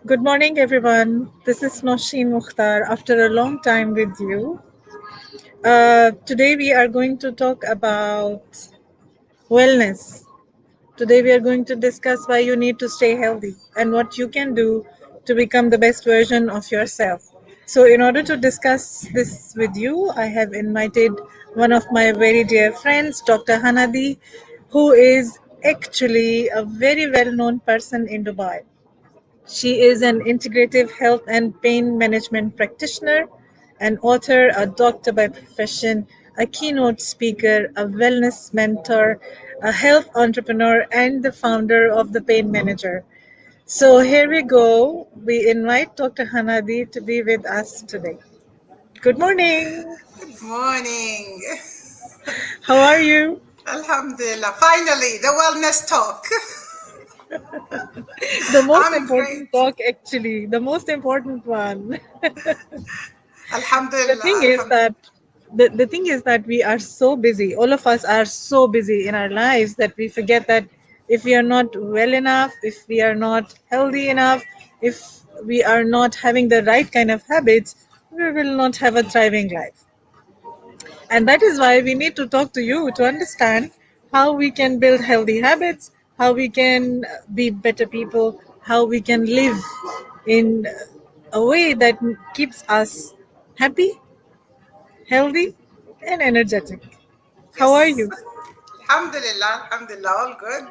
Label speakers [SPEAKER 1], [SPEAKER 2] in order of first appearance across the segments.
[SPEAKER 1] Good morning, everyone. This is Noshin Mukhtar after a long time with you. Today, we are going to talk about wellness. Today, we are going to discuss why you need to stay healthy and what you can do to become the best version of yourself. So, in order to discuss this with you, I have invited one of my very dear friends, Dr. Hanadie, who is actually a very well known person in Dubai. She is an integrative health and pain management practitioner, an author, a doctor by profession, a keynote speaker, a wellness mentor, a health entrepreneur, and the founder of the Pain Manager. So here we go. We invite Dr. Hanadi to be with us today. Good morning.
[SPEAKER 2] Good morning.
[SPEAKER 1] How are you?
[SPEAKER 2] Alhamdulillah. Finally, the wellness talk.
[SPEAKER 1] The most
[SPEAKER 2] I'm
[SPEAKER 1] important
[SPEAKER 2] great.
[SPEAKER 1] talk, actually, the most important one. the
[SPEAKER 2] Alhamdulillah.
[SPEAKER 1] thing is
[SPEAKER 2] Alhamdulillah.
[SPEAKER 1] that the thing is that we are so busy, all of us are so busy in our lives that we forget that if we are not well enough, if we are not healthy enough, if we are not having the right kind of habits, we will not have a thriving life. And that is why we need to talk to you to understand how we can build healthy habits, how we can be better people, how we can live in a way that keeps us happy, healthy, and energetic. How are
[SPEAKER 2] Yes.
[SPEAKER 1] you?
[SPEAKER 2] Alhamdulillah. Alhamdulillah. All good.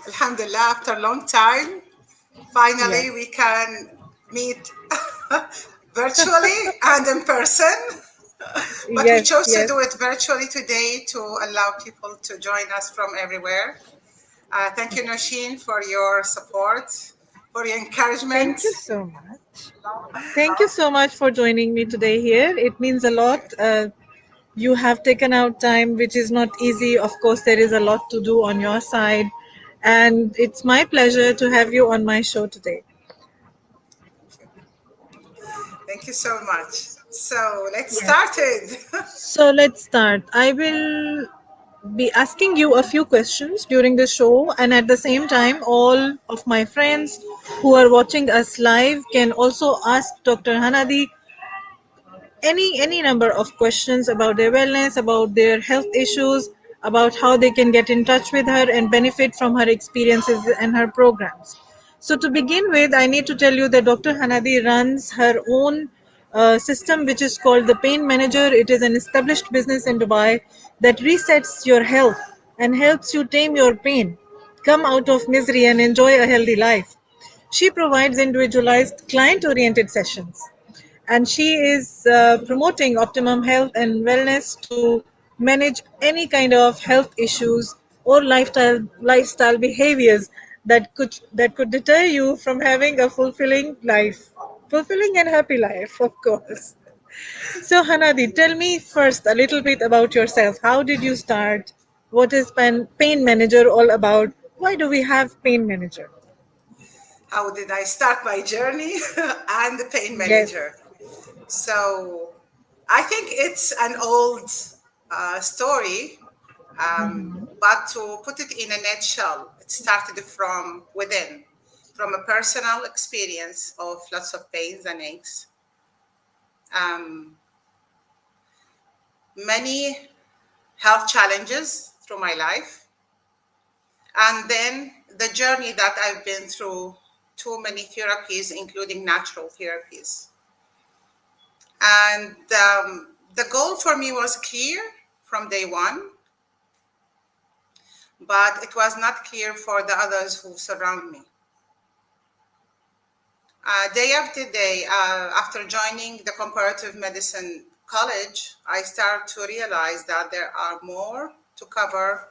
[SPEAKER 2] Alhamdulillah. After a long time, finally
[SPEAKER 1] Yes.
[SPEAKER 2] we can meet virtually and in person. But we
[SPEAKER 1] Yes,
[SPEAKER 2] chose to
[SPEAKER 1] yes.
[SPEAKER 2] do it virtually today to allow people to join us from everywhere. Thank you, Nosheen, for your support, for your
[SPEAKER 1] Thank
[SPEAKER 2] encouragement.
[SPEAKER 1] you so much. Thank you so much for joining me today here. It means a
[SPEAKER 2] Thank you.
[SPEAKER 1] lot. You have taken out time, which is not easy. Of course, there is a lot to do on your side. And it's my pleasure to have you on my show today.
[SPEAKER 2] Thank you so much. So let's
[SPEAKER 1] Yes.
[SPEAKER 2] start it.
[SPEAKER 1] So let's start. I will be asking you a few questions during the show, and at the same time, all of my friends who are watching us live can also ask Dr. Hanadi any number of questions about their wellness, about their health issues, about how they can get in touch with her and benefit from her experiences and her programs. So to begin with, I need to tell you that Dr. Hanadi runs her own system which is called the Pain Manager. It is an established business in Dubai that resets your health and helps you tame your pain, come out of misery and enjoy a healthy life. She provides individualized client oriented sessions, and she is promoting optimum health and wellness to manage any kind of health issues or lifestyle behaviors that could deter you from having a fulfilling and happy life, of course. So Hanadi, tell me first a little bit about yourself. How did you start? What is pain manager all about? Why do we have pain manager?
[SPEAKER 2] How did I start my journey and the pain
[SPEAKER 1] Yes.
[SPEAKER 2] manager? So I think it's an old story, but to put it in a nutshell, it started from within, from a personal experience of lots of pains and aches. Um, Many health challenges through my life, and then the journey that I've been through too many therapies, including natural therapies. And the goal for me was clear from day one, but it was not clear for the others who surround me. Day after day, after joining the comparative medicine college, I started to realize that there are more to cover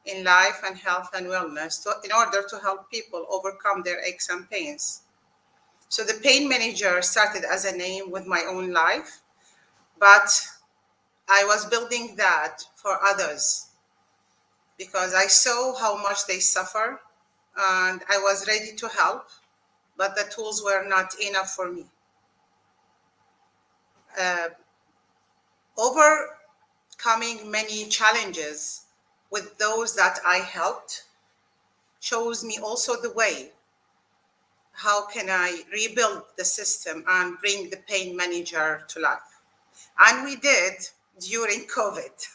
[SPEAKER 2] in life and health and wellness in order to help people overcome their aches and pains. So the pain manager started as a name with my own life, but I was building that for others because I saw how much they suffer and I was ready to help, but the tools were not enough for me. Uh, Overcoming many challenges with those that I helped, shows me also the way. How can I rebuild the system and bring the pain manager to life? And we did during COVID.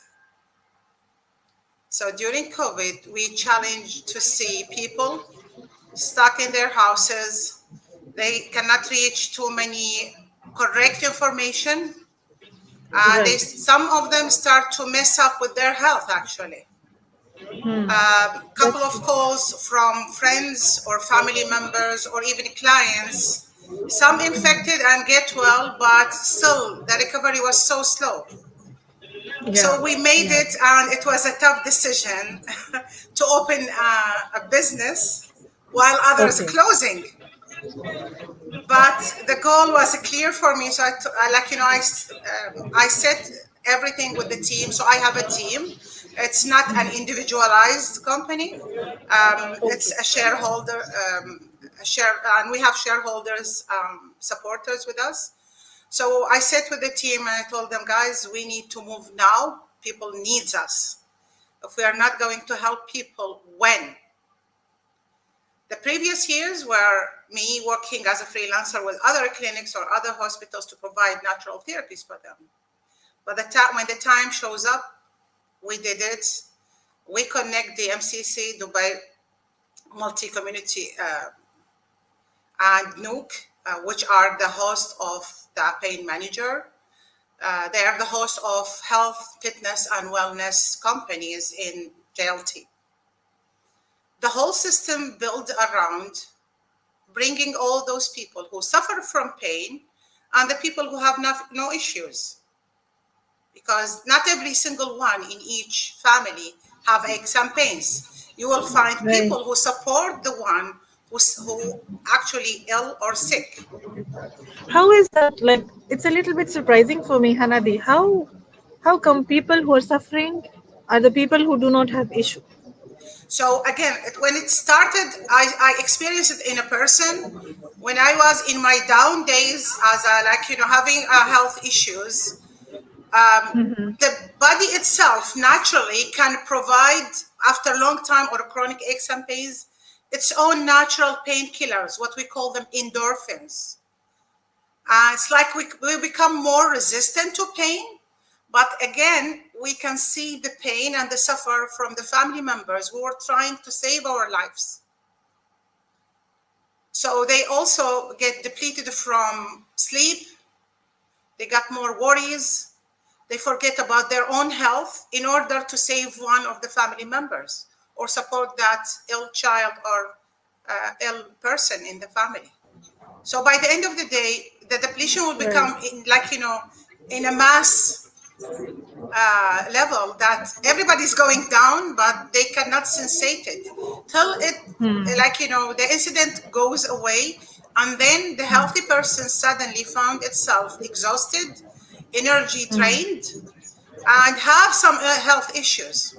[SPEAKER 2] So during COVID, we challenged to see people stuck in their houses. They cannot reach too many correct information.
[SPEAKER 1] Right.
[SPEAKER 2] Some of them start to mess up with their health, actually. Couple
[SPEAKER 1] That's
[SPEAKER 2] of
[SPEAKER 1] true.
[SPEAKER 2] calls from friends or family members or even clients. Some infected and get well, but still the recovery was so slow.
[SPEAKER 1] Yeah.
[SPEAKER 2] So we made
[SPEAKER 1] Yeah.
[SPEAKER 2] it, and it was a tough decision to open a business while others
[SPEAKER 1] Okay.
[SPEAKER 2] closing. But the goal was clear for me. So I set everything with the team. So I have a team. It's not an individualized company. It's
[SPEAKER 1] Okay.
[SPEAKER 2] a shareholder, and we have shareholders, supporters with us. So I sat with the team and I told them, guys, we need to move now. People needs us. If we are not going to help people, when? The previous years were me working as a freelancer with other clinics or other hospitals to provide natural therapies for them. But when the time shows up, we did it. We connect the MCC, Dubai Multi-Community, and NUC, which are the host of the pain manager. They are the host of health, fitness, and wellness companies in JLT. The whole system built around bringing all those people who suffer from pain and the people who have no issues. Because not every single one in each family have aches and pains. You will find
[SPEAKER 1] Right.
[SPEAKER 2] people who support the one who actually ill or sick.
[SPEAKER 1] How is that? Like, it's a little bit surprising for me, Hanadi. How come people who are suffering are the people who do not have issue?
[SPEAKER 2] So again, when it started, I experienced it in a person when I was in my down days as having health issues. The body itself naturally can provide, after a long time or chronic aches and pains, its own natural painkillers, what we call them endorphins. It's like we become more resistant to pain, but again, we can see the pain and the suffer from the family members who are trying to save our lives. So they also get depleted from sleep. They got more worries. They forget about their own health in order to save one of the family members or support that ill child or ill person in the family. So by the end of the day, the depletion will
[SPEAKER 1] Right.
[SPEAKER 2] become in a mass level that everybody's going down, but they cannot sensate it till it, the incident goes away, and then the healthy person suddenly found itself exhausted, energy drained, and have some health issues.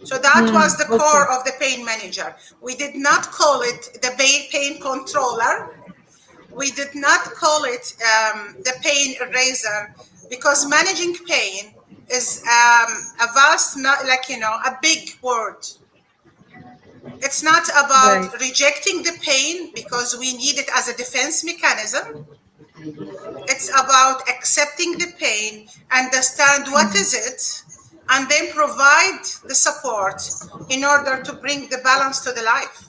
[SPEAKER 2] So that was the
[SPEAKER 1] Okay.
[SPEAKER 2] core of the pain manager. We did not call it the pain controller. We did not call it the pain eraser, because managing pain is a vast, a big word. It's not
[SPEAKER 1] Right.
[SPEAKER 2] about rejecting the pain because we need it as a defense mechanism. It's about accepting the pain, understand what is it, and then provide the support in order to bring the balance to the life.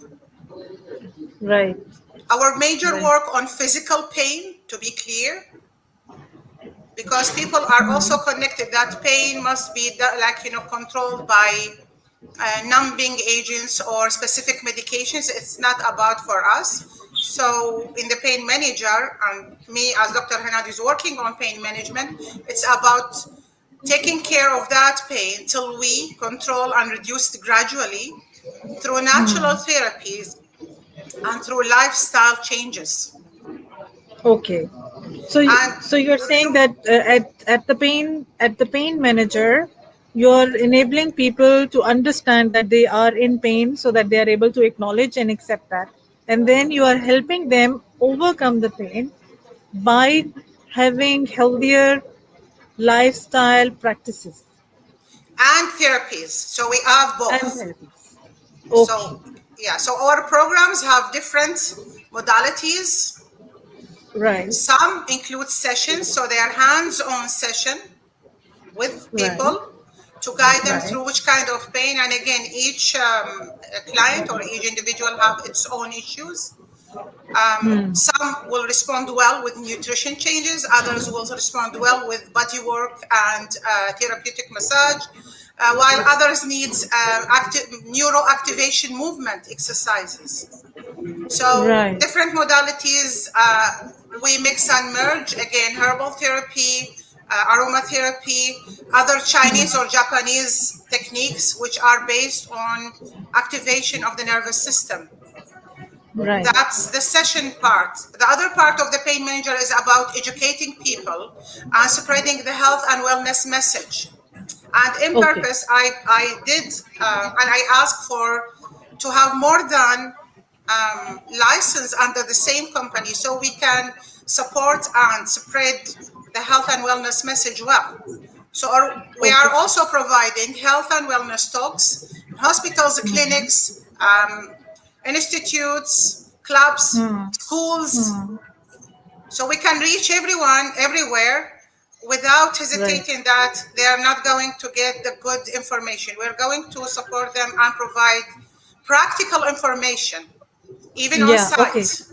[SPEAKER 1] Right.
[SPEAKER 2] Our major
[SPEAKER 1] Right.
[SPEAKER 2] work on physical pain, to be clear, because people are also connected that pain must be controlled by numbing agents or specific medications. It's not about for us. So in the pain manager, and me as Dr. Hanadie is working on pain management, it's about taking care of that pain till we control and reduce it gradually through natural therapies and through lifestyle changes.
[SPEAKER 1] Okay. So,
[SPEAKER 2] And
[SPEAKER 1] so you're saying
[SPEAKER 2] through
[SPEAKER 1] that at the pain manager, you're enabling people to understand that they are in pain, so that they are able to acknowledge and accept that, and then you are helping them overcome the pain by having healthier lifestyle practices
[SPEAKER 2] and therapies. So we have
[SPEAKER 1] and
[SPEAKER 2] both.
[SPEAKER 1] therapies.
[SPEAKER 2] So
[SPEAKER 1] Okay.
[SPEAKER 2] Yeah, so our programs have different modalities.
[SPEAKER 1] Right.
[SPEAKER 2] Some include sessions, so they are hands-on session with
[SPEAKER 1] Right.
[SPEAKER 2] people to guide them
[SPEAKER 1] Right.
[SPEAKER 2] through which kind of pain. And again, each client or each individual have its own issues. Some will respond well with nutrition changes, others will respond well with body work and therapeutic massage, while others need neuro activation movement exercises. So
[SPEAKER 1] Right.
[SPEAKER 2] different modalities, we mix and merge. Again, herbal therapy, aromatherapy, other Chinese or Japanese techniques, which are based on activation of the nervous system.
[SPEAKER 1] Right.
[SPEAKER 2] That's the session part. The other part of the pain manager is about educating people and spreading the health and wellness message. And in
[SPEAKER 1] Okay.
[SPEAKER 2] purpose, I did, and I asked for to have more than license under the same company so we can support and spread the health and wellness message well. So we are
[SPEAKER 1] Okay.
[SPEAKER 2] also providing health and wellness talks in hospitals, clinics, institutes, clubs, schools, so we can reach everyone everywhere without
[SPEAKER 1] Right.
[SPEAKER 2] hesitating that they are not going to get the good information. We're going to support them and provide practical information, even on
[SPEAKER 1] Yeah. Okay.
[SPEAKER 2] site.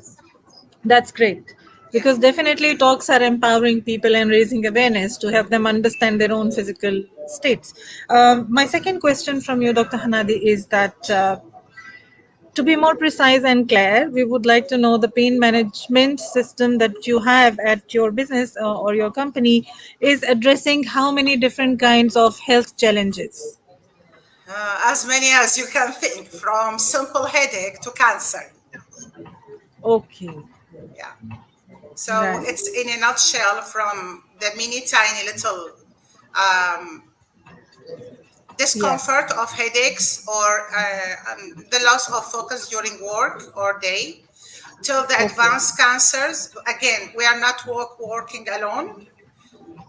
[SPEAKER 1] That's great.
[SPEAKER 2] Yeah.
[SPEAKER 1] Because definitely talks are empowering people and raising awareness to help them understand their own physical states. My second question from you, Dr. Hanadi, is that to be more precise and clear, we would like to know the pain management system that you have at your business or your company is addressing how many different kinds of health challenges?
[SPEAKER 2] As many as you can think, from simple headache to cancer.
[SPEAKER 1] Okay,
[SPEAKER 2] Yeah. So
[SPEAKER 1] right.
[SPEAKER 2] it's in a nutshell from the mini tiny little um,
[SPEAKER 1] Yes.
[SPEAKER 2] discomfort of headaches or the loss of focus during work or day till the
[SPEAKER 1] Okay.
[SPEAKER 2] advanced cancers. Again, we are not working alone.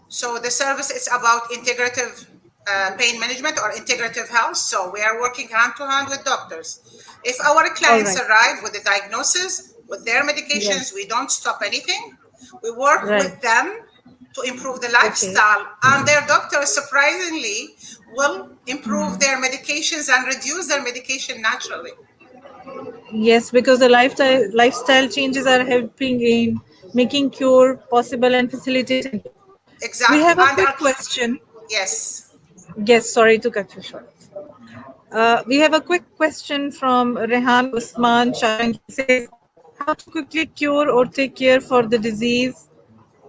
[SPEAKER 2] So the service is about integrative pain management or integrative health. So we are working hand to hand with doctors. If our
[SPEAKER 1] All
[SPEAKER 2] clients
[SPEAKER 1] right.
[SPEAKER 2] arrive with a diagnosis, with their
[SPEAKER 1] Right.
[SPEAKER 2] medications, we don't stop anything. We work
[SPEAKER 1] Right.
[SPEAKER 2] with them to improve the
[SPEAKER 1] Okay.
[SPEAKER 2] lifestyle, and their doctors surprisingly will improve their medications and reduce their medication naturally.
[SPEAKER 1] Yes, because the lifestyle changes are helping in making cure possible and facilitating it. We
[SPEAKER 2] Exactly.
[SPEAKER 1] have a quick question.
[SPEAKER 2] Yes.
[SPEAKER 1] Yes, sorry to cut you short. We have a quick question from Rehan Usman Charangi. He says, how to quickly cure or take care for the disease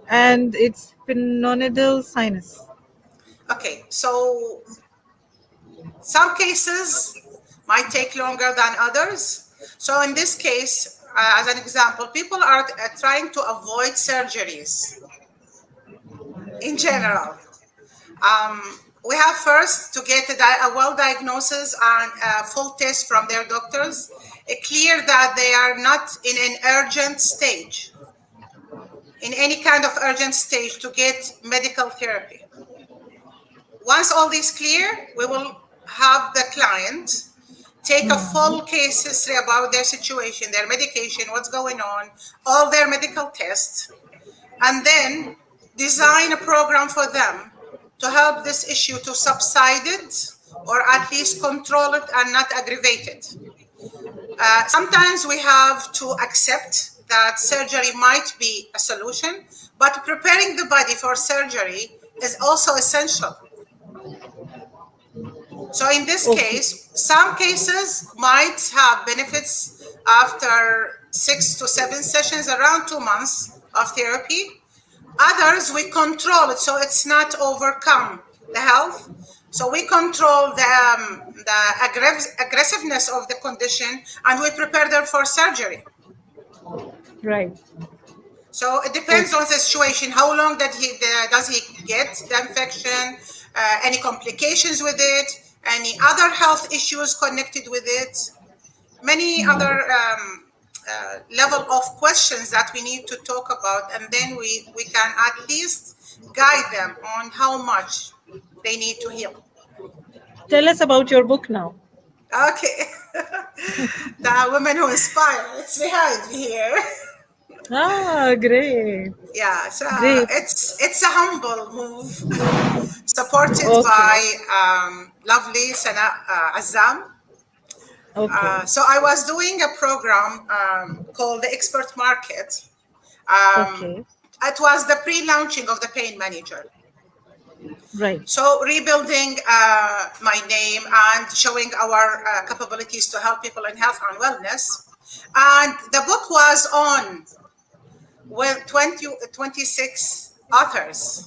[SPEAKER 1] and its pneumonial sinus?
[SPEAKER 2] Okay. So some cases might take longer than others. So in this case, as an example, people are trying to avoid surgeries in general. We have first to get a well diagnosis and a full test from their doctors, clear that they are not in an urgent stage, in any kind of urgent stage to get medical therapy. Once all this clear, we will have the client take a full case history about their situation, their medication, what's going on, all their medical tests, and then design a program for them to help this issue to subside it or at least control it and not aggravate it. Sometimes we have to accept that surgery might be a solution, but preparing the body for surgery is also essential. So in this
[SPEAKER 1] Okay.
[SPEAKER 2] case, some cases might have benefits after 6 to 7 sessions, around 2 months of therapy. Others, we control it so it's not overcome the health. So we control the aggressiveness of the condition and we prepare them for surgery.
[SPEAKER 1] Right.
[SPEAKER 2] So it depends on
[SPEAKER 1] Okay.
[SPEAKER 2] the situation. How long does he get the infection? Any complications with it? Any other health issues connected with it? Many other level of questions that we need to talk about, and then we can at least guide them on how much they need to heal.
[SPEAKER 1] Tell us about your book now.
[SPEAKER 2] Okay. The women who inspire. It's behind me here.
[SPEAKER 1] Ah, great.
[SPEAKER 2] Yeah, so
[SPEAKER 1] Great.
[SPEAKER 2] it's a humble move, supported
[SPEAKER 1] Okay.
[SPEAKER 2] by lovely Sana Azam.
[SPEAKER 1] Okay.
[SPEAKER 2] So I was doing a program called the Expert Market. Um,
[SPEAKER 1] Okay.
[SPEAKER 2] it was the pre-launching of the Pain Manager.
[SPEAKER 1] Right.
[SPEAKER 2] So rebuilding my name and showing our capabilities to help people in health and wellness. And the book was on with 26 authors,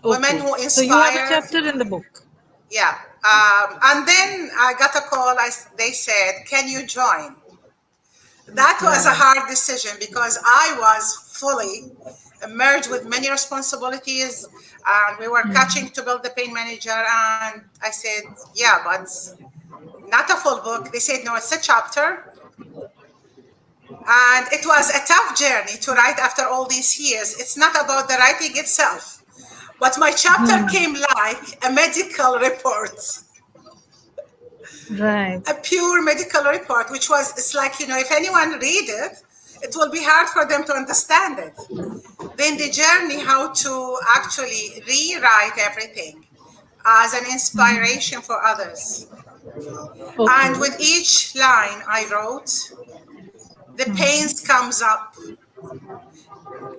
[SPEAKER 2] women
[SPEAKER 1] Okay.
[SPEAKER 2] who
[SPEAKER 1] So you have a
[SPEAKER 2] inspire.
[SPEAKER 1] chapter in the book.
[SPEAKER 2] Yeah. And then I got a call. They said, can you join? That was a
[SPEAKER 1] Wow.
[SPEAKER 2] hard decision because I was fully merged with many responsibilities, and we were catching to build the pain manager. And I said, yeah, but not a full book. They said, no, it's a chapter. And it was a tough journey to write after all these years. It's not about the writing itself, but my chapter came like a medical report,
[SPEAKER 1] Right.
[SPEAKER 2] a pure medical report, which was, it's like, if anyone read it, it will be hard for them to understand it. Then the journey how to actually rewrite everything as an inspiration for others.
[SPEAKER 1] Okay.
[SPEAKER 2] And with each line I wrote, the pains comes up.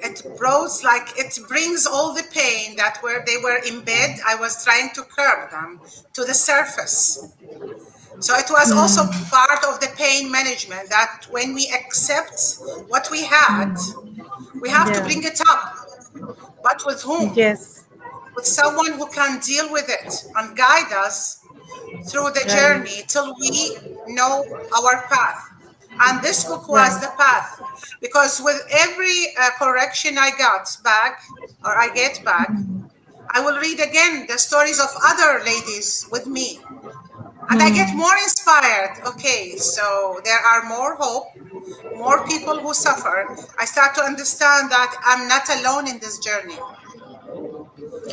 [SPEAKER 2] It brought, like, it brings all the pain that where they were in bed, I was trying to curb them to the surface. So it was also part of the pain management that when we accept what we had, we have to
[SPEAKER 1] Yeah.
[SPEAKER 2] bring it up. But with whom?
[SPEAKER 1] Yes.
[SPEAKER 2] With someone who can deal with it and guide us through the
[SPEAKER 1] Right.
[SPEAKER 2] journey till we know our path. And this book was
[SPEAKER 1] Right.
[SPEAKER 2] the path because with every correction I got back or I get back, I will read again the stories of other ladies with me and I get more inspired. Okay, so there are more hope, more people who suffer. I start to understand that I'm not alone in this journey.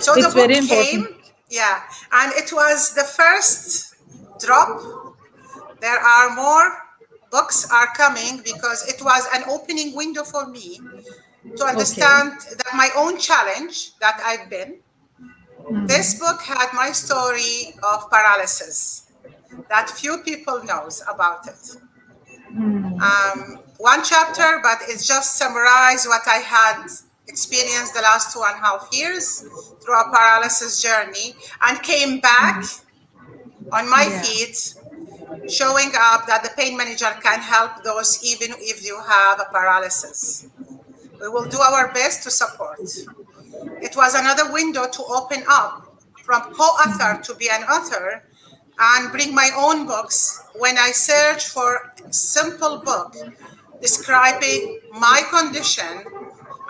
[SPEAKER 2] So the
[SPEAKER 1] It's
[SPEAKER 2] book
[SPEAKER 1] very
[SPEAKER 2] came,
[SPEAKER 1] important.
[SPEAKER 2] yeah, and it was the first drop. There are more books are coming because it was an opening window for me to
[SPEAKER 1] Okay.
[SPEAKER 2] understand that my own challenge that I've been. This book had my story of paralysis that few people knows about it. One chapter, but it's just summarize what I had experienced the last 2.5 years through a paralysis journey and came back on my
[SPEAKER 1] Yeah.
[SPEAKER 2] feet, showing up that the pain manager can help those even if you have a paralysis. We will do our best to support. It was another window to open up from co-author to be an author and bring my own books. When I search for a simple book describing my condition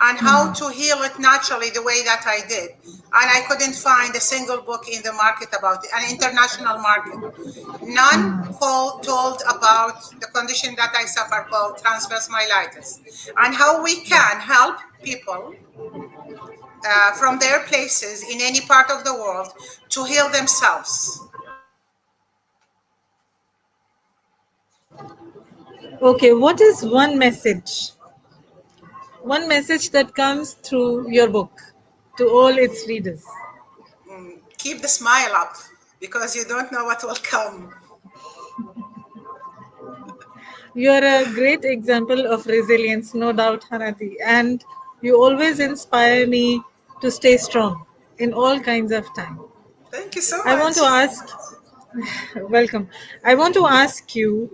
[SPEAKER 2] and how to heal it naturally the way that I did. And I couldn't find a single book in the market about it, an international market. None told about the condition that I suffer called transverse myelitis and how we can help people from their places in any part of the world to heal themselves.
[SPEAKER 1] Okay. What is one message? One message that comes through your book to all its readers.
[SPEAKER 2] Keep the smile up because you don't know what will come.
[SPEAKER 1] You are a great example of resilience, no doubt, Hanadie. And you always inspire me to stay strong in all kinds of time.
[SPEAKER 2] Thank you so
[SPEAKER 1] I want
[SPEAKER 2] much.
[SPEAKER 1] to ask, welcome. I want to ask you,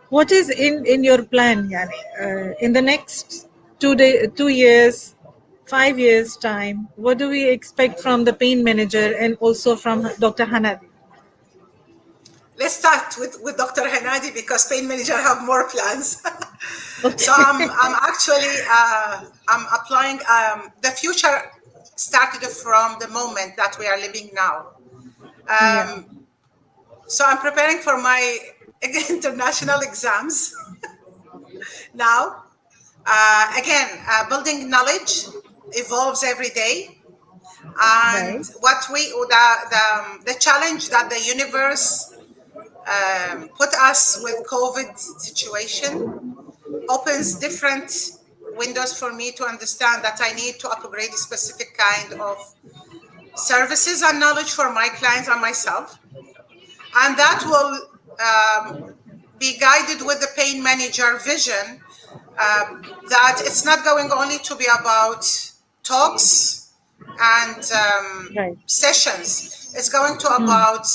[SPEAKER 1] what is in your plan, Yani, in the next 2 years, 5 years time? What do we expect from the pain manager and also from Dr. Hanadi?
[SPEAKER 2] Let's start with Dr. Hanadi because pain manager have more plans. So
[SPEAKER 1] Okay.
[SPEAKER 2] I'm actually I'm applying. The future started from the moment that we are living now.
[SPEAKER 1] Yeah.
[SPEAKER 2] So I'm preparing for my international exams now. Again, building knowledge evolves every day. And
[SPEAKER 1] Right.
[SPEAKER 2] what the challenge that the universe put us with COVID situation opens different windows for me to understand that I need to upgrade a specific kind of services and knowledge for my clients and myself. And that will be guided with the pain manager vision, that it's not going only to be about talks and
[SPEAKER 1] Right.
[SPEAKER 2] sessions. It's going to about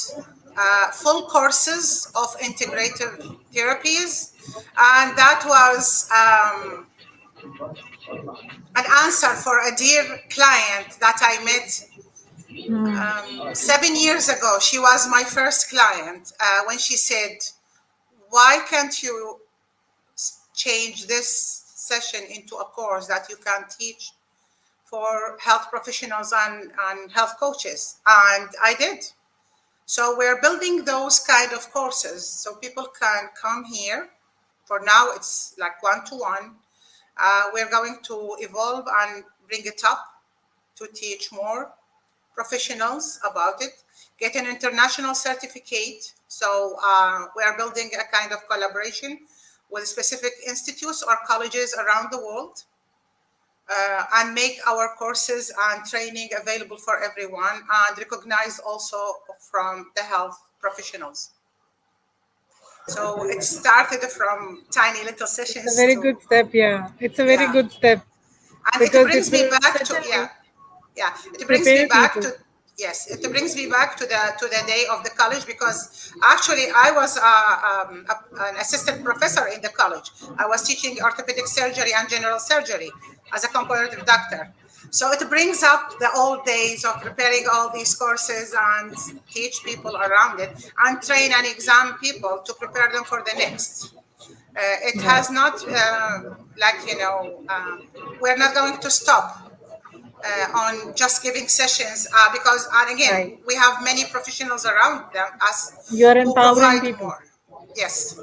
[SPEAKER 2] full courses of integrative therapies. And that was an answer for a dear client that I met 7 years ago. She was my first client when she said, why can't you change this session into a course that you can teach for health professionals and health coaches? And I did. So we're building those kind of courses so people can come here. For now, it's like one-to-one. We're going to evolve and bring it up to teach more professionals about it, get an international certificate. So we are building a kind of collaboration with specific institutes or colleges around the world, and make our courses and training available for everyone and recognized also from the health professionals. So it started from tiny little
[SPEAKER 1] It's a
[SPEAKER 2] sessions
[SPEAKER 1] very
[SPEAKER 2] to,
[SPEAKER 1] good step. Yeah. It's a very
[SPEAKER 2] yeah.
[SPEAKER 1] good step
[SPEAKER 2] And it
[SPEAKER 1] because it
[SPEAKER 2] brings me
[SPEAKER 1] will
[SPEAKER 2] back to,
[SPEAKER 1] certainly
[SPEAKER 2] yeah, it brings me
[SPEAKER 1] prepare
[SPEAKER 2] back
[SPEAKER 1] people.
[SPEAKER 2] to, yes, it brings me back to the day of the college, because actually I was an assistant professor in the college. I was teaching orthopedic surgery and general surgery as a comparative doctor. So it brings up the old days of preparing all these courses and teach people around it and train and exam people to prepare them for the next. It
[SPEAKER 1] Right.
[SPEAKER 2] has not, like, we're not going to stop on just giving sessions, because, and again,
[SPEAKER 1] Right.
[SPEAKER 2] we have many professionals around them us
[SPEAKER 1] You're
[SPEAKER 2] who
[SPEAKER 1] empowering
[SPEAKER 2] provide
[SPEAKER 1] people.
[SPEAKER 2] more. Yes.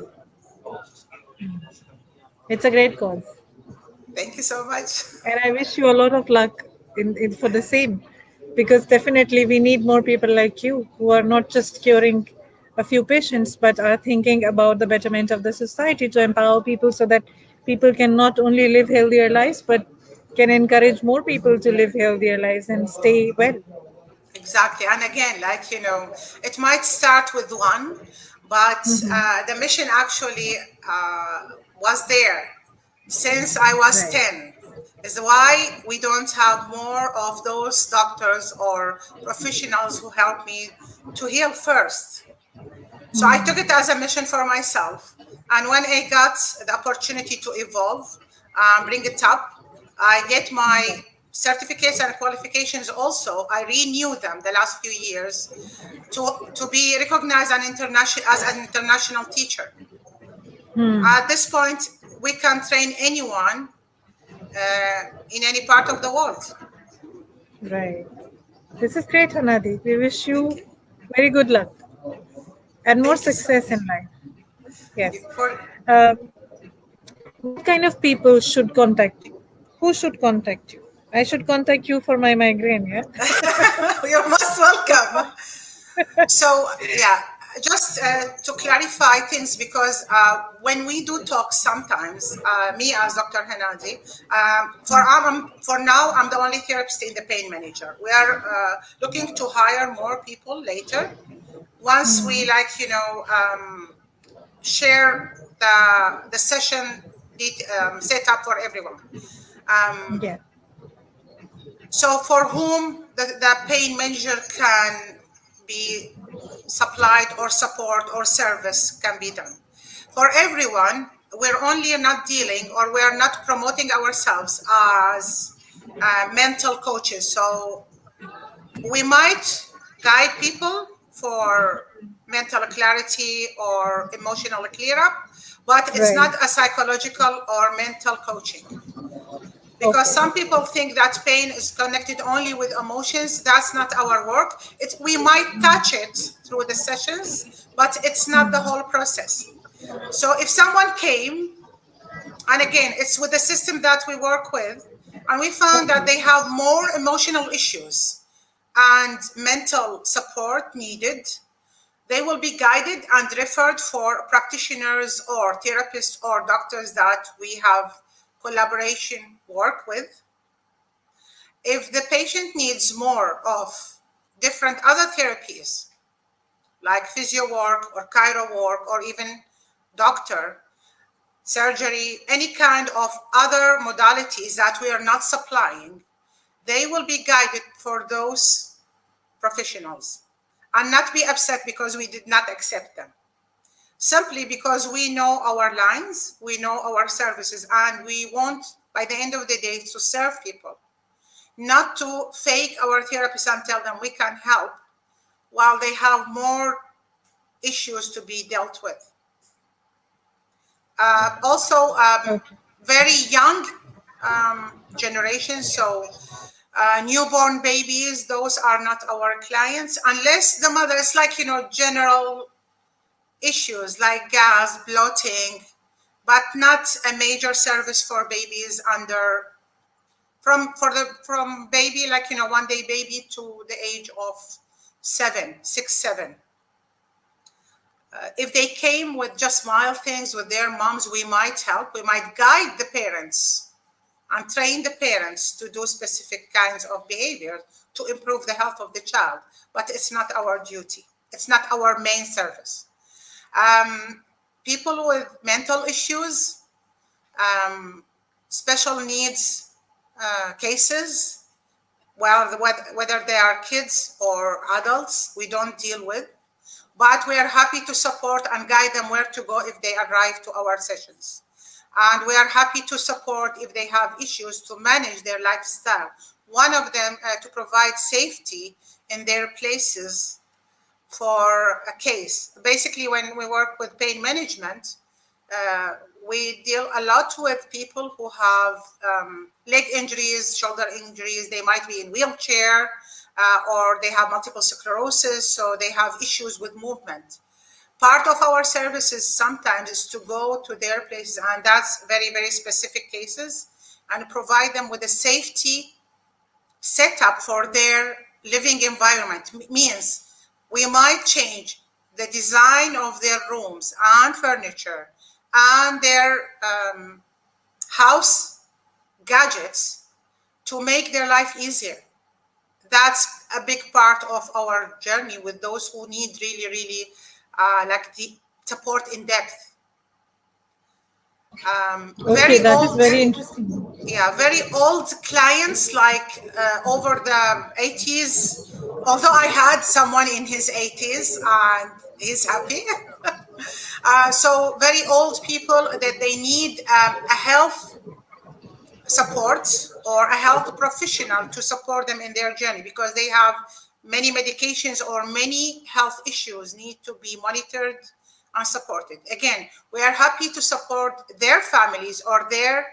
[SPEAKER 1] It's a great cause.
[SPEAKER 2] Thank you so much.
[SPEAKER 1] And I wish you a lot of luck for the same, because definitely we need more people like you who are not just curing a few patients, but are thinking about the betterment of the society to empower people so that people can not only live healthier lives, but can encourage more people to live healthier lives and stay well.
[SPEAKER 2] Exactly. And again, like, it might start with one, but the mission actually was there since I was
[SPEAKER 1] Right.
[SPEAKER 2] 10. Is why we don't have more of those doctors or professionals who help me to heal first. So I took it as a mission for myself. And when I got the opportunity to evolve, bring it up, I get my certificates and qualifications also. I renew them the last few years to be recognized as an international teacher. At this point, we can train anyone in any part of the world.
[SPEAKER 1] Right. This is great, Hanadi. We wish
[SPEAKER 2] Thank
[SPEAKER 1] you
[SPEAKER 2] you.
[SPEAKER 1] very good luck and more
[SPEAKER 2] Thank you so
[SPEAKER 1] success in
[SPEAKER 2] much.
[SPEAKER 1] life. Yes.
[SPEAKER 2] For
[SPEAKER 1] Uh, what kind of people should contact you? Who should contact you? I should contact you for my migraine, yeah?
[SPEAKER 2] you're most welcome. So, yeah, just to clarify things, because when we do talk sometimes, me as Dr. Hanadi, for now, I'm the only therapist in the pain manager. We are looking to hire more people later once we, like, share the session set up for everyone. Um,
[SPEAKER 1] Yeah.
[SPEAKER 2] so for whom the pain manager can be supplied or support or service can be done. For everyone, we're only not dealing or we're not promoting ourselves as mental coaches. So we might guide people for mental clarity or emotional clear up, but it's
[SPEAKER 1] Right.
[SPEAKER 2] not a psychological or mental coaching, because
[SPEAKER 1] Okay.
[SPEAKER 2] some people think that pain is connected only with emotions. That's not our work. We might touch it through the sessions, but it's not the whole process. So if someone came, and again, it's with the system that we work with, and we found that
[SPEAKER 1] Okay.
[SPEAKER 2] they have more emotional issues, and mental support needed, they will be guided and referred for practitioners or therapists or doctors that we have collaboration work with. If the patient needs more of different other therapies, like physio work or chiro work or even doctor, surgery, any kind of other modalities that we are not supplying, they will be guided for those professionals and not be upset because we did not accept them. Simply because we know our lines, we know our services, and we want, by the end of the day, to serve people, not to fake our therapists and tell them we can help while they have more issues to be dealt with. Also,
[SPEAKER 1] Okay.
[SPEAKER 2] very young generation, so newborn babies, those are not our clients unless the mother is like, general issues like gas, bloating, but not a major service for babies under from baby, like 1 day baby to the age of 7. If they came with just mild things with their moms, we might help. We might guide the parents and train the parents to do specific kinds of behavior to improve the health of the child. But it's not our duty. It's not our main service. People with mental issues, special needs cases, well, whether they are kids or adults, we don't deal with. But we are happy to support and guide them where to go if they arrive to our sessions. And we are happy to support if they have issues to manage their lifestyle. One of them to provide safety in their places for a case. Basically, when we work with pain management, we deal a lot with people who have leg injuries, shoulder injuries. They might be in wheelchair or they have multiple sclerosis, so they have issues with movement. Part of our services sometimes is to go to their places, and that's very, very specific cases, and provide them with a safety setup for their living environment. Means we might change the design of their rooms and furniture and their house gadgets to make their life easier. That's a big part of our journey with those who need really, really like the support in depth.
[SPEAKER 1] Okay,
[SPEAKER 2] Very
[SPEAKER 1] that is
[SPEAKER 2] old,
[SPEAKER 1] very interesting.
[SPEAKER 2] yeah, very old clients, like over the 80s. Although I had someone in his 80s and he's happy. So very old people that they need a health support or a health professional to support them in their journey because they have many medications or many health issues need to be monitored and supported. Again, we are happy to support their families or their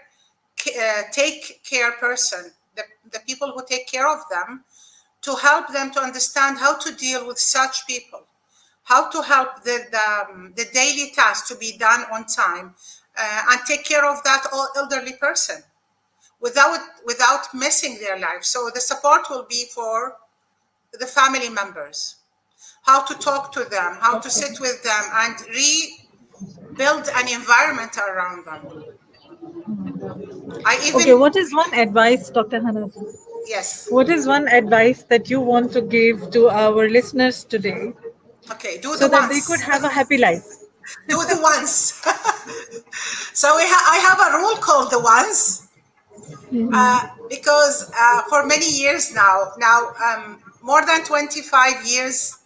[SPEAKER 2] take care person, the people who take care of them, to help them to understand how to deal with such people, how to help the daily tasks to be done on time, and take care of that elderly person without messing their life. So the support will be for the family members, how to talk to them, how to sit with them and rebuild an environment around them. I
[SPEAKER 1] Okay,
[SPEAKER 2] even,
[SPEAKER 1] what is one advice, Dr. Hanadie?
[SPEAKER 2] yes,
[SPEAKER 1] What is one advice that you want to give to our listeners today
[SPEAKER 2] okay, do
[SPEAKER 1] so
[SPEAKER 2] the
[SPEAKER 1] that they could
[SPEAKER 2] ones.
[SPEAKER 1] have a happy life?
[SPEAKER 2] Do the ones. So I have a rule called the ones because for many years now, more than 25 years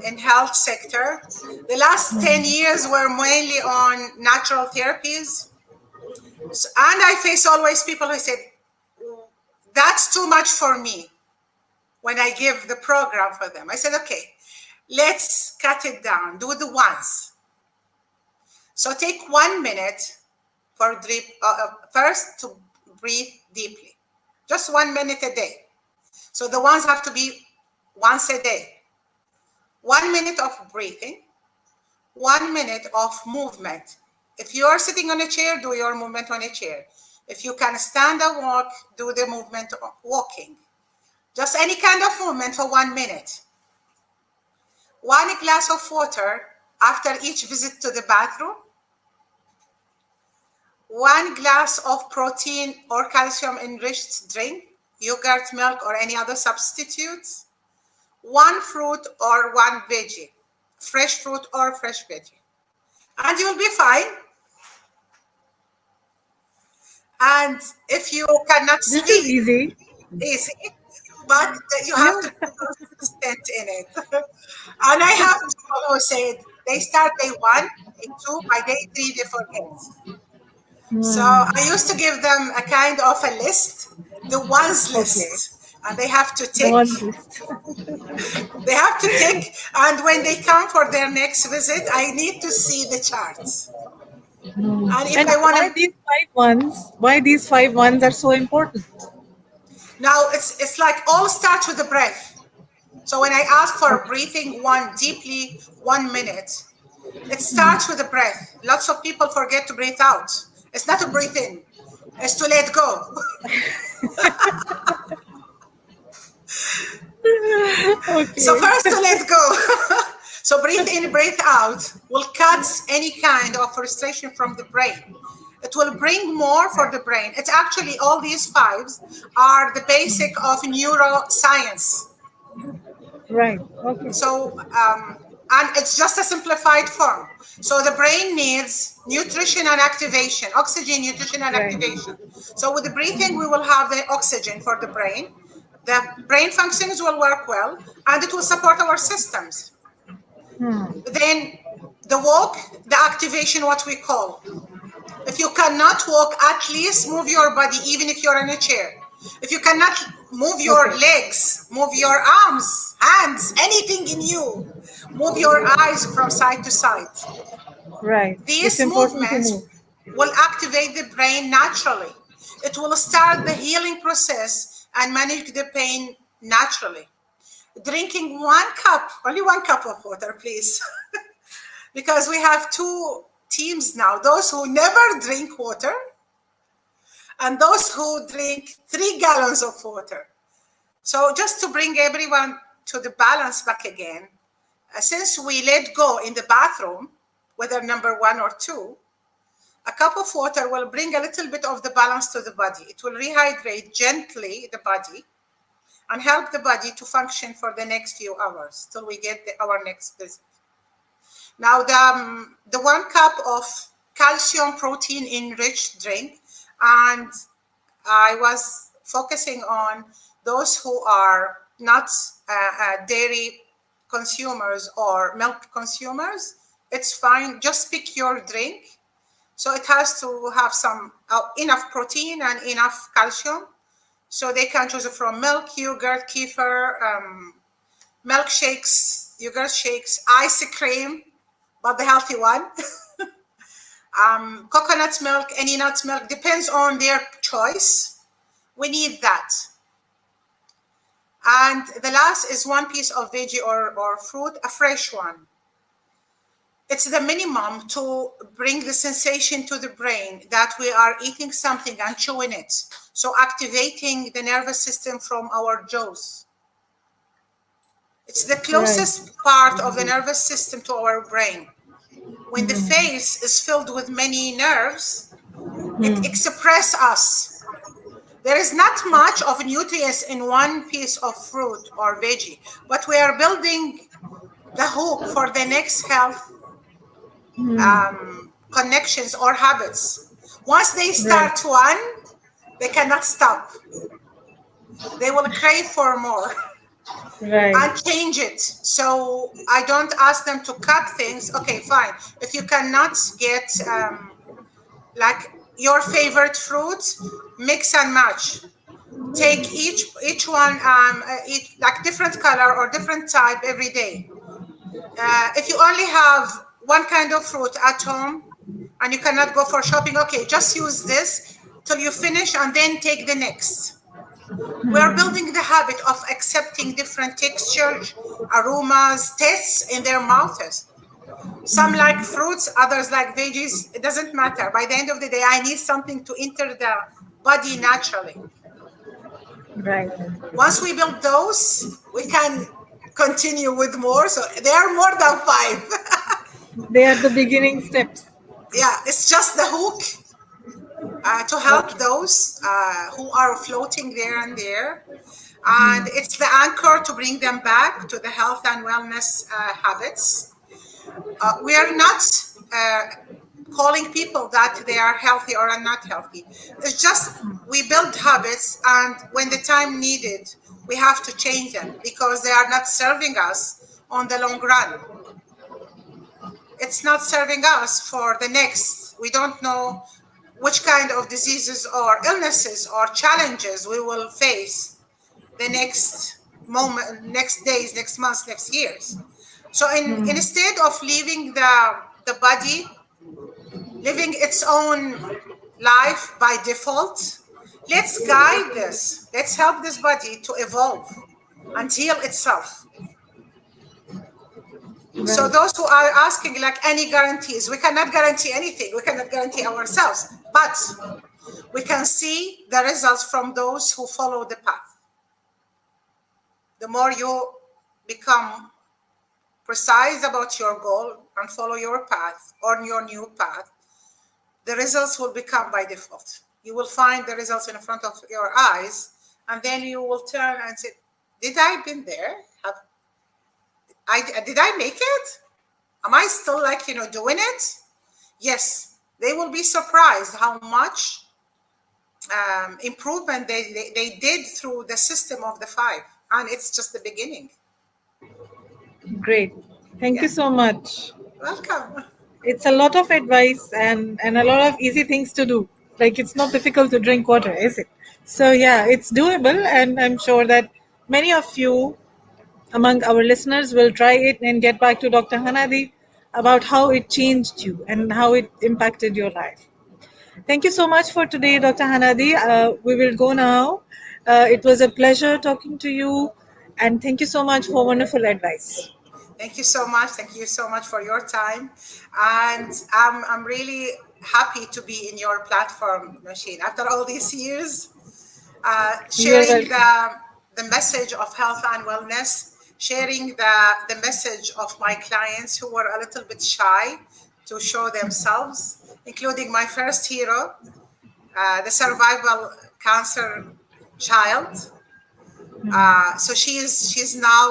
[SPEAKER 2] in health sector. The last 10 years were mainly on natural therapies. So, and I face always people who said, that's too much for me when I give the program for them. I said, okay, let's cut it down, do the ones. So take 1 minute for first to breathe deeply. Just 1 minute a day. So the ones have to be once a day. 1 minute of breathing, 1 minute of movement. If you are sitting on a chair, do your movement on a chair. If you can stand and walk, do the movement of walking. Just any kind of movement for 1 minute. 1 glass of water after each visit to the bathroom. 1 glass of protein or calcium enriched drink, yogurt, milk, or any other substitutes. 1 fruit or 1 veggie, fresh fruit or fresh veggie. And you'll be fine. And if you cannot
[SPEAKER 1] This is
[SPEAKER 2] sleep,
[SPEAKER 1] easy.
[SPEAKER 2] easy, but you
[SPEAKER 1] Yeah.
[SPEAKER 2] have to be consistent in it. And I have people who said they start day 1, day 2, by day 3 they forget. So I used to give them a kind of a list, the ones
[SPEAKER 1] Okay.
[SPEAKER 2] list, and they have to
[SPEAKER 1] The
[SPEAKER 2] tick.
[SPEAKER 1] one list.
[SPEAKER 2] They have to tick, and when they come for their next visit, I need to see the charts. And if
[SPEAKER 1] And
[SPEAKER 2] I want
[SPEAKER 1] why
[SPEAKER 2] to,
[SPEAKER 1] these five ones? Why these five ones are so important?
[SPEAKER 2] now it's like all starts with the breath. So when I ask for
[SPEAKER 1] Okay.
[SPEAKER 2] breathing one deeply, 1 minute, it starts with the breath. Lots of people forget to breathe out. It's not to breathe in, it's to let go. So
[SPEAKER 1] Okay.
[SPEAKER 2] first to let go. So breathe in, breathe out will cut any kind of frustration from the brain. It will bring more for the brain. It's actually all these fives are the basic of neuroscience.
[SPEAKER 1] Right. Okay.
[SPEAKER 2] So, and it's just a simplified form. So the brain needs nutrition and activation, oxygen, nutrition, and
[SPEAKER 1] Right.
[SPEAKER 2] activation. So with the breathing, we will have the oxygen for the brain. The brain functions will work well, and it will support our systems. Then the walk, the activation, what we call. If you cannot walk, at least move your body, even if you're in a chair. If you cannot move your
[SPEAKER 1] Okay.
[SPEAKER 2] legs, move your arms, hands, anything in you, move your eyes from side to side.
[SPEAKER 1] Right. It's
[SPEAKER 2] These
[SPEAKER 1] important to
[SPEAKER 2] movements
[SPEAKER 1] move.
[SPEAKER 2] will activate the brain naturally. It will start the healing process and manage the pain naturally. Drinking 1 cup, only 1 cup of water, please. Because we have two teams now, those who never drink water and those who drink 3 gallons of water. So just to bring everyone to the balance back again, since we let go in the bathroom, whether number 1 or 2, a cup of water will bring a little bit of the balance to the body. It will rehydrate gently the body and help the body to function for the next few hours till we get our next visit. Now, the 1 cup of calcium protein enriched drink, and I was focusing on those who are not dairy consumers or milk consumers. It's fine. Just pick your drink. So it has to have some enough protein and enough calcium. So they can choose from milk, yogurt, kefir, milkshakes, yogurt shakes, ice cream, but the healthy one. Coconut milk, any nut milk, depends on their choice. We need that. And the last is 1 piece of veggie or fruit, a fresh one. It's the minimum to bring the sensation to the brain that we are eating something and chewing it. So activating the nervous system from our jaws. It's the
[SPEAKER 1] Right.
[SPEAKER 2] closest part of the nervous system to our brain. When the face is filled with many nerves, it expresses us. There is not much of nutrients in 1 piece of fruit or veggie, but we are building the hook for the next health connections or habits. Once they
[SPEAKER 1] Right.
[SPEAKER 2] start one, they cannot stop. They will crave for more
[SPEAKER 1] Right.
[SPEAKER 2] and change it. So I don't ask them to cut things. Okay, fine. If you cannot get like your favorite fruit, mix and match. Take each one each, like different color or different type every day. If you only have one kind of fruit at home and you cannot go for shopping, okay, just use this till you finish and then take the next. We are building the habit of accepting different textures, aromas, tastes in their mouths. Some like fruits, others like veggies. It doesn't matter. By the end of the day, I need something to enter the body naturally.
[SPEAKER 1] Right.
[SPEAKER 2] Once we build those, we can continue with more. So they are more than five.
[SPEAKER 1] They are the beginning steps.
[SPEAKER 2] Yeah, it's just the hook to help
[SPEAKER 1] Okay.
[SPEAKER 2] those who are floating there and there. And it's the anchor to bring them back to the health and wellness habits. We are not uh, calling people that they are healthy or are not healthy. It's just we build habits, and when the time needed, we have to change them because they are not serving us on the long run. It's not serving us for the next. We don't know which kind of diseases or illnesses or challenges we will face the next moment, next days, next months, next years. So instead of leaving the body living its own life by default, let's guide this. Let's help this body to evolve and heal itself. So
[SPEAKER 1] Right.
[SPEAKER 2] those who are asking like any guarantees, we cannot guarantee anything. We cannot guarantee ourselves, but we can see the results from those who follow the path. The more you become precise about your goal and follow your path on your new path, the results will become by default. You will find the results in front of your eyes, and then you will turn and say, "Did I been there? Did I make it? Am I still doing it?" Yes, they will be surprised how much improvement they did through the system of the five, and it's just the beginning.
[SPEAKER 1] Great. Thank
[SPEAKER 2] Yeah,
[SPEAKER 1] you so much.
[SPEAKER 2] welcome.
[SPEAKER 1] It's a lot of advice and a lot of easy things to do. Like it's not difficult to drink water, is it? So yeah, it's doable, and I'm sure that many of you among our listeners will try it and get back to Dr. Hanadi about how it changed you and how it impacted your life. Thank you so much for today, Dr. Hanadi. We will go now. It was a pleasure talking to you, and thank you so much for wonderful advice.
[SPEAKER 2] Thank you so much. Thank you so much for your time. And I'm really happy to be in your platform, Machine. After all these years,
[SPEAKER 1] You're
[SPEAKER 2] sharing
[SPEAKER 1] welcome.
[SPEAKER 2] the message of health and wellness, sharing the message of my clients who were a little bit shy to show themselves, including my first hero, the survival cancer child. So she's now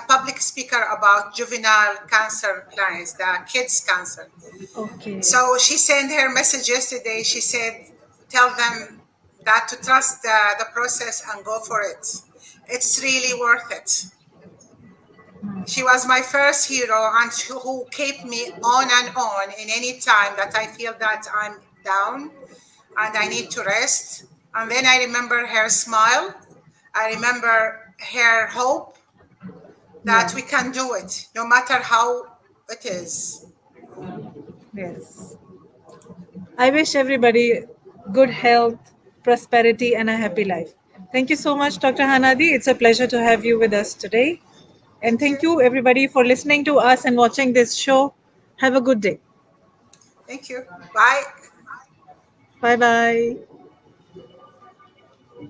[SPEAKER 2] a public speaker about juvenile cancer clients, the kids cancer.
[SPEAKER 1] Okay.
[SPEAKER 2] So she sent her message yesterday. She said, "Tell them that to trust the process and go for it. It's really worth it." She was my first hero, and who kept me on and on in any time that I feel that I'm down and I need to rest. And then I remember her smile. I remember her hope that
[SPEAKER 1] Yeah.
[SPEAKER 2] we can do it, no matter how it is.
[SPEAKER 1] Yes. I wish everybody good health, prosperity, and a happy life. Thank you so much, Dr. Hanadi. It's a pleasure to have you with us today. And
[SPEAKER 2] Thank
[SPEAKER 1] thank
[SPEAKER 2] you.
[SPEAKER 1] you, everybody, for listening to us and watching this show. Have a good day.
[SPEAKER 2] Thank you. Bye.
[SPEAKER 1] Bye bye.